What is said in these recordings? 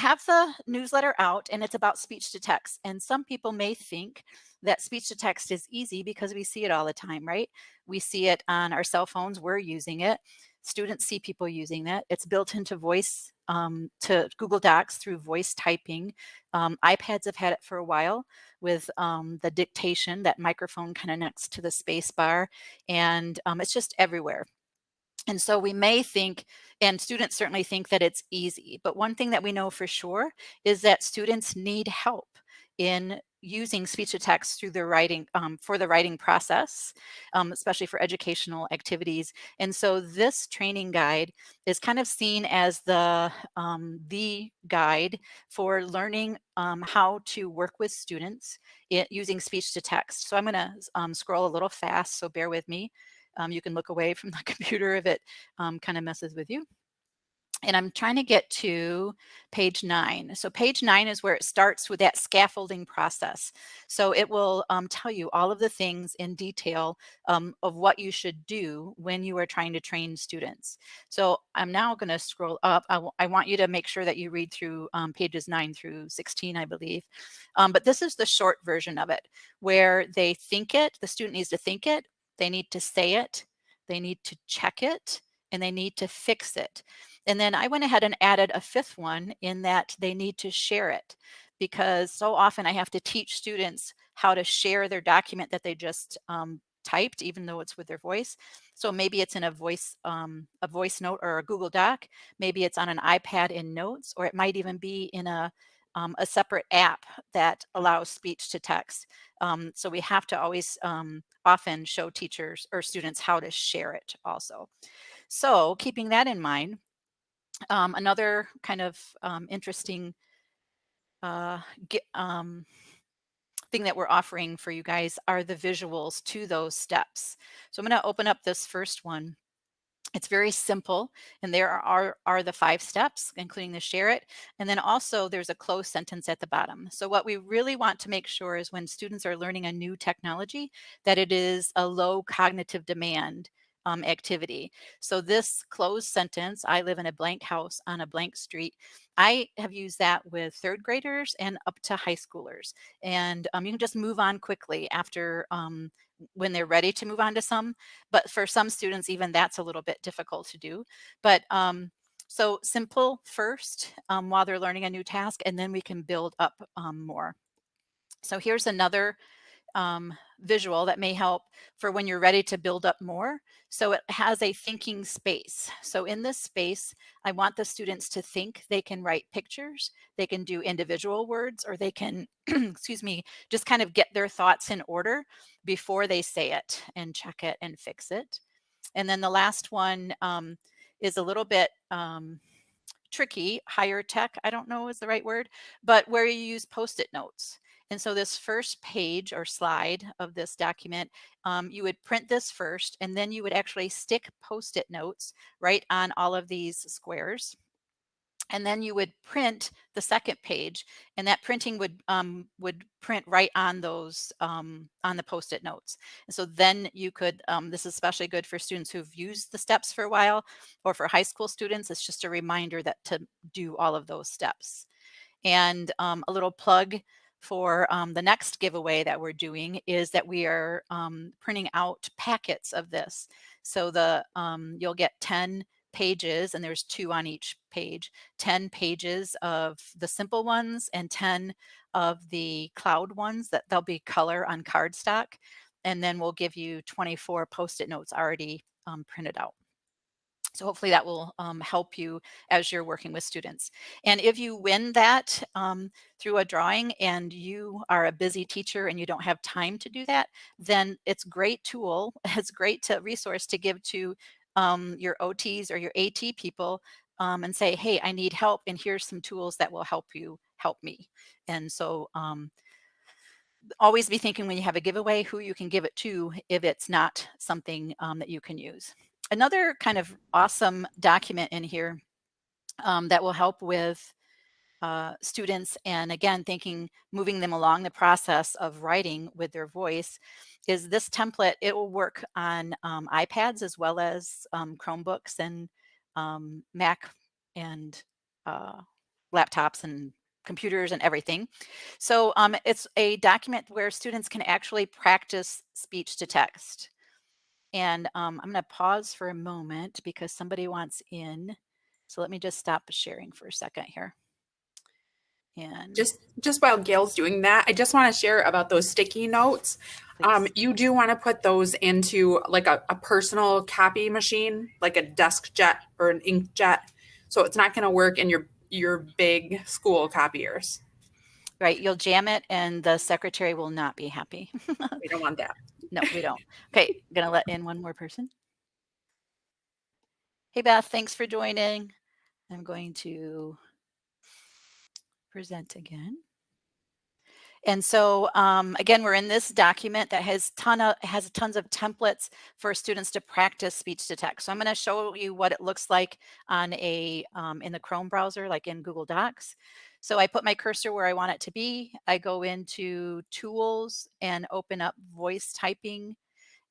have the newsletter out and it's about speech to text. And some people may think that speech to text is easy because we see it all the time, right? We see it on our cell phones, we're using it. Students see people using it. It's built into voice, to Google Docs through voice typing. iPads have had it for a while with the dictation, that microphone kind of next to the space bar, and it's just everywhere. And so we may think, and students certainly think that it's easy, but one thing that we know for sure is that students need help in using speech to text through the writing, for the writing process, especially for educational activities. And so this training guide is kind of seen as the guide for learning how to work with students using speech to text. So I'm going to scroll a little fast, so bear with me. You can look away from the computer if it kind of messes with you. And I'm trying to get to page 9. So page 9 is where it starts with that scaffolding process. So it will tell you all of the things in detail of what you should do when you are trying to train students. So I'm now going to scroll up. I want you to make sure that you read through pages 9 through 16, I believe. But this is the short version of it, where they think it, the student needs to think it, they need to say it, they need to check it, and they need to fix it. And then I went ahead and added a fifth one in that they need to share it, because so often I have to teach students how to share their document that they just typed, even though it's with their voice. So maybe it's in a voice note or a Google Doc. Maybe it's on an iPad in Notes, or it might even be in a separate app that allows speech to text. So we have to always often show teachers or students how to share it also. So keeping that in mind, another kind of interesting uh, thing that we're offering for you guys are the visuals to those steps. So I'm going to open up this first one. It's very simple, and there are the 5 steps, including the share it. And then also there's a closed sentence at the bottom. So what we really want to make sure is when students are learning a new technology, that it is a low cognitive demand activity. So this closed sentence, I live in a blank house on a blank street, I have used that with 3rd graders and up to high schoolers. And you can just move on quickly after when they're ready to move on to some. But for some students, even that's a little bit difficult to do. But so simple first while they're learning a new task, and then we can build up more. So here's another visual that may help for when you're ready to build up more. So it has a thinking space. So in this space, I want the students to think. They can write pictures, they can do individual words, or they can, excuse me, just kind of get their thoughts in order before they say it and check it and fix it. And then the last one is a little bit tricky, higher tech, I don't know is the right word, but where you use Post-it notes. And so this first page or slide of this document, you would print this first, and then you would actually stick Post-it notes right on all of these squares. And then you would print the second page, and that printing would print right on those on the Post-it notes. And so then you could, this is especially good for students who've used the steps for a while, or for high school students, it's just a reminder that to do all of those steps. And a little plug for the next giveaway that we're doing is that we are printing out packets of this. So you'll get 10 pages, and there's 2 on each page, 10 pages of the simple ones and 10 of the cloud ones that they'll be color on cardstock. And then we'll give you 24 Post-it notes already printed out. So hopefully that will help you as you're working with students. And if you win that through a drawing and you are a busy teacher and you don't have time to do that, then it's a great tool. It's great to resource to give to your OTs or your AT people and say, hey, I need help, and here's some tools that will help you help me. And so always be thinking when you have a giveaway who you can give it to if it's not something that you can use. Another kind of awesome document in here that will help with students, and again, moving them along the process of writing with their voice, is this template. It will work on iPads as well as Chromebooks and Mac and laptops and computers and everything. So it's a document where students can actually practice speech to text. And I'm going to pause for a moment because somebody wants in. So let me just stop sharing for a second here. And Just while Gail's doing that, I just want to share about those sticky notes. please. You do want to put those into like a personal copy machine, like a desk jet or an inkjet. So it's not going to work in your big school copiers. Right, you'll jam it and the secretary will not be happy. We don't want that. No, we don't. Okay, gonna let in one more person. Hey Beth, thanks for joining. I'm going to present again. And so again, we're in this document that has tons of templates for students to practice speech to text. So I'm going to show you what it looks like on in the Chrome browser, like in Google Docs. So I put my cursor where I want it to be. I go into Tools and open up Voice Typing,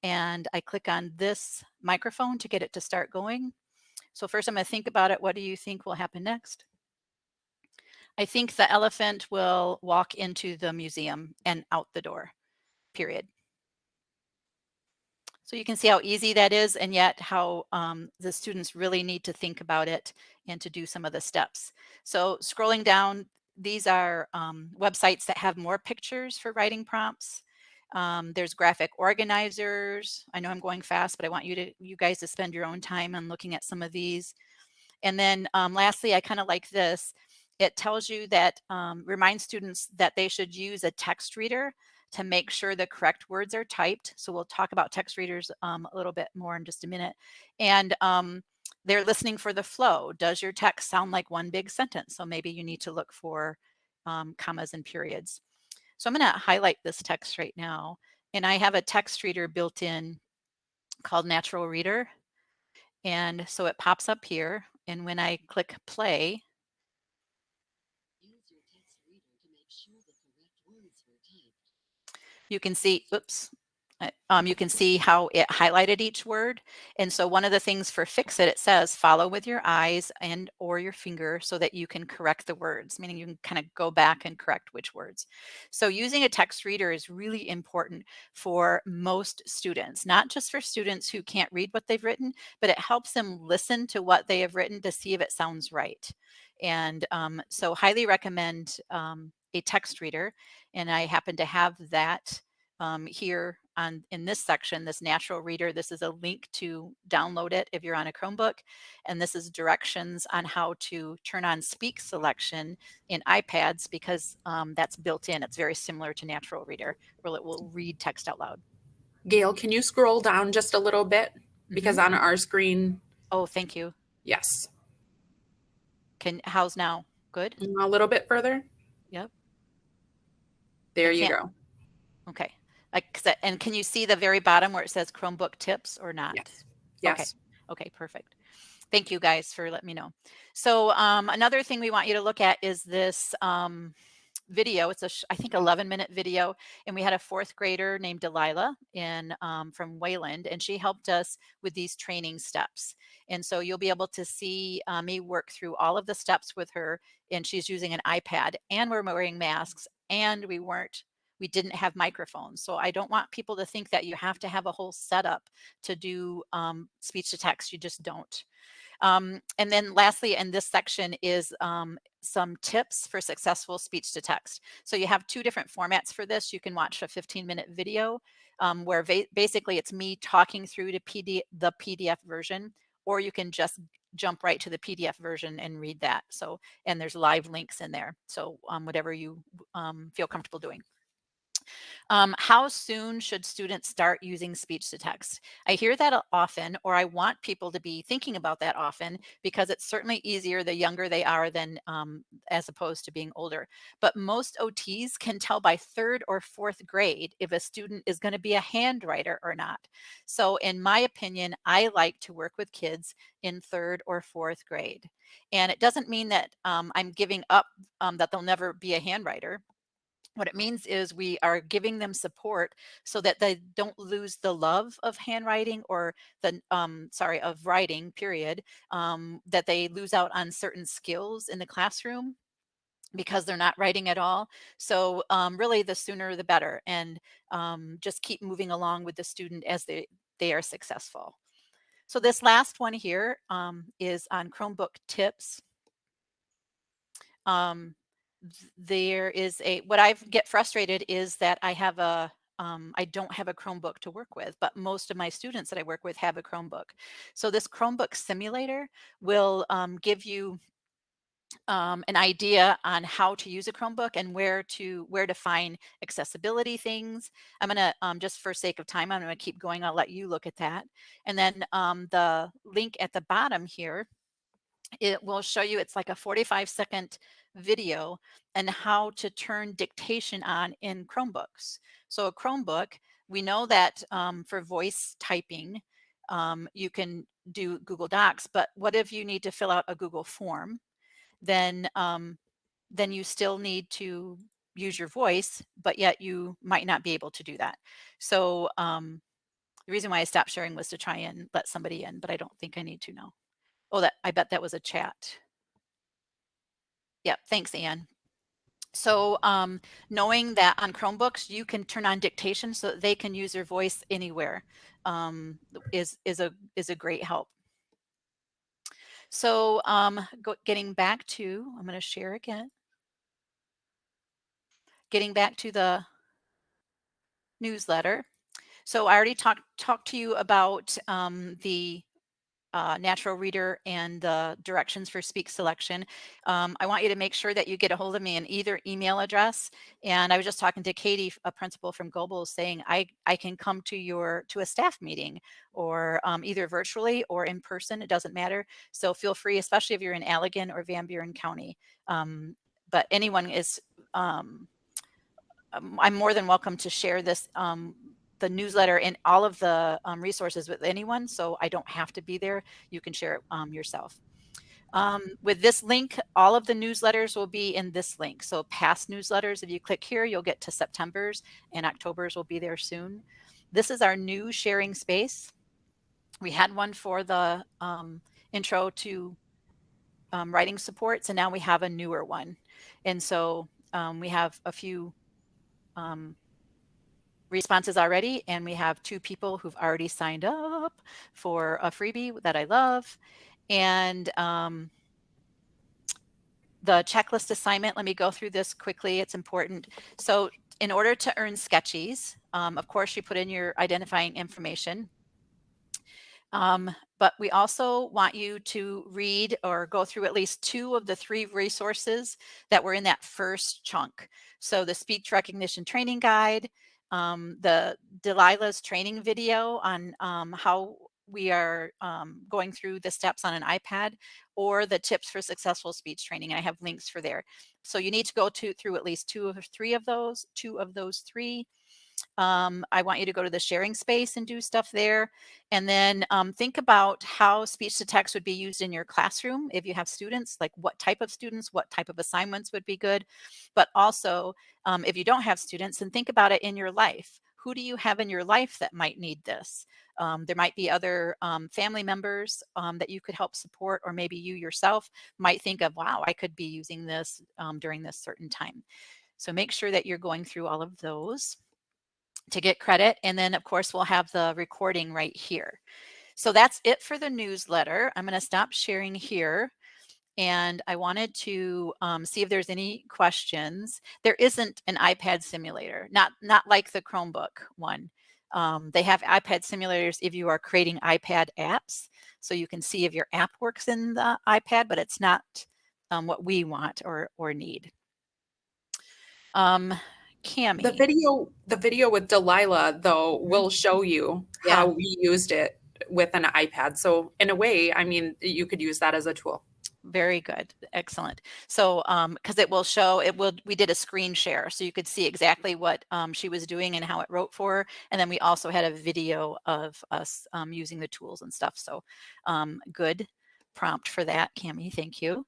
and I click on this microphone to get it to start going. So first I'm going to think about it. What do you think will happen next? I think the elephant will walk into the museum and out the door, period. So you can see how easy that is, and yet how the students really need to think about it and to do some of the steps. So scrolling down, these are websites that have more pictures for writing prompts. There's graphic organizers. I know I'm going fast, but I want you guys to spend your own time on looking at some of these. And then lastly, I kind of like this. It tells you that, reminds students that they should use a text reader to make sure the correct words are typed. So we'll talk about text readers a little bit more in just a minute. And they're listening for the flow. Does your text sound like one big sentence? So maybe you need to look for commas and periods. So I'm going to highlight this text right now. And I have a text reader built in called Natural Reader. And so it pops up here. And when I click play, you can see, oops, you can see how it highlighted each word. And so one of the things for Fix It, it says follow with your eyes and or your finger so that you can correct the words, meaning you can kind of go back and correct which words. So using a text reader is really important for most students, not just for students who can't read what they've written, but it helps them listen to what they have written to see if it sounds right. And so highly recommend a text reader. And I happen to have that here in this section, this natural reader. This is a link to download it if you're on a Chromebook. And this is directions on how to turn on speak selection in iPads because that's built in. It's very similar to natural reader where it will read text out loud. Gail, can you scroll down just a little bit? Because on our screen, Oh, thank you. yes. How's now? Good? A little bit further. Yep. There I you can't. go. Okay. And can you see the very bottom where it says Chromebook tips or not? Yes. Okay. Yes. Okay, perfect. Thank you guys for letting me know. So another thing we want you to look at is this video. It's I think 11-minute video, and we had a fourth grader named Delilah from Wayland, and she helped us with these training steps. And so you'll be able to see me work through all of the steps with her, and she's using an iPad, and we're wearing masks, and we didn't have microphones. So I don't want people to think that you have to have a whole setup to do speech to text. You just don't. And then lastly, in this section is some tips for successful speech to text. So you have two different formats for this. You can watch a 15-minute video where basically it's me talking through the PDF version, or you can just jump right to the PDF version and read that. So, and there's live links in there. So whatever you feel comfortable doing. How soon should students start using speech to text? I hear that often, or I want people to be thinking about that often because it's certainly easier the younger they are than as opposed to being older. But most OTs can tell by third or fourth grade if a student is going to be a handwriter or not. So in my opinion, I like to work with kids in third or fourth grade. And it doesn't mean that I'm giving up that they'll never be a handwriter. What it means is we are giving them support so that they don't lose the love of handwriting or of writing, period, that they lose out on certain skills in the classroom because they're not writing at all. So really the sooner the better, and just keep moving along with the student as they are successful. So this last one here is on Chromebook tips. Um, there is what I get frustrated is that I don't have a Chromebook to work with, but most of my students that I work with have a Chromebook. So this Chromebook simulator will give you an idea on how to use a Chromebook and where to find accessibility things. I'm gonna just for sake of time, I'm gonna keep going. I'll let you look at that, and then the link at the bottom here, it will show you, it's like a 45-second video and how to turn dictation on in Chromebooks. So a Chromebook, we know that for voice typing, you can do Google Docs, but what if you need to fill out a Google form? Then you still need to use your voice, but yet you might not be able to do that. So the reason why I stopped sharing was to try and let somebody in, but I don't think I need to now. Oh, I bet that was a chat. Yep, thanks, Anne. So knowing that on Chromebooks you can turn on dictation so that they can use their voice anywhere is a great help. So getting back to, I'm going to share again. Getting back to the newsletter. So I already talked to you about the natural reader and the directions for speak selection. I want you to make sure that you get a hold of me in either email address. And I was just talking to Katie, a principal from Global, saying I can come to a staff meeting or either virtually or in person. It doesn't matter. So feel free, especially if you're in Allegan or Van Buren County. But anyone is. I'm more than welcome to share this the newsletter and all of the resources with anyone, so I don't have to be there. You can share it yourself. With this link, all of the newsletters will be in this link. So past newsletters, if you click here, you'll get to September's, and October's will be there soon. This is our new sharing space. We had one for the intro to writing supports, and now we have a newer one. And so we have a few responses already, and we have 2 people who've already signed up for a freebie that I love. And the checklist assignment, let me go through this quickly. It's important. So in order to earn sketchies, of course, you put in your identifying information. But we also want you to read or go through at least 2 of the 3 resources that were in that first chunk. So the speech recognition training guide, the Delilah's training video on how we are going through the steps on an iPad, or the tips for successful speech training. I have links for there. So you need to go through at least 2 of those 3. I want you to go to the sharing space and do stuff there. And then think about how speech to text would be used in your classroom. If you have students, like what type of students, what type of assignments would be good. But also, if you don't have students, then think about it in your life. Who do you have in your life that might need this? There might be other family members that you could help support, or maybe you yourself might think of, wow, I could be using this during this certain time. So make sure that you're going through all of those to get credit. And then of course we'll have the recording right here. So that's it for the newsletter. I'm going to stop sharing here. And I wanted to see if there's any questions. There isn't an iPad simulator, not like the Chromebook one. They have iPad simulators if you are creating iPad apps. So you can see if your app works in the iPad, but it's not what we want or need. The Cami. video with Delilah though Mhm. will show you Yeah. how we used it with an iPad. So in a way, I mean, you could use that as a tool. Very good. Excellent. So, because we did a screen share, so you could see exactly what she was doing and how it wrote for her. And then we also had a video of us using the tools and stuff. So, good prompt for that, Cami. Thank you.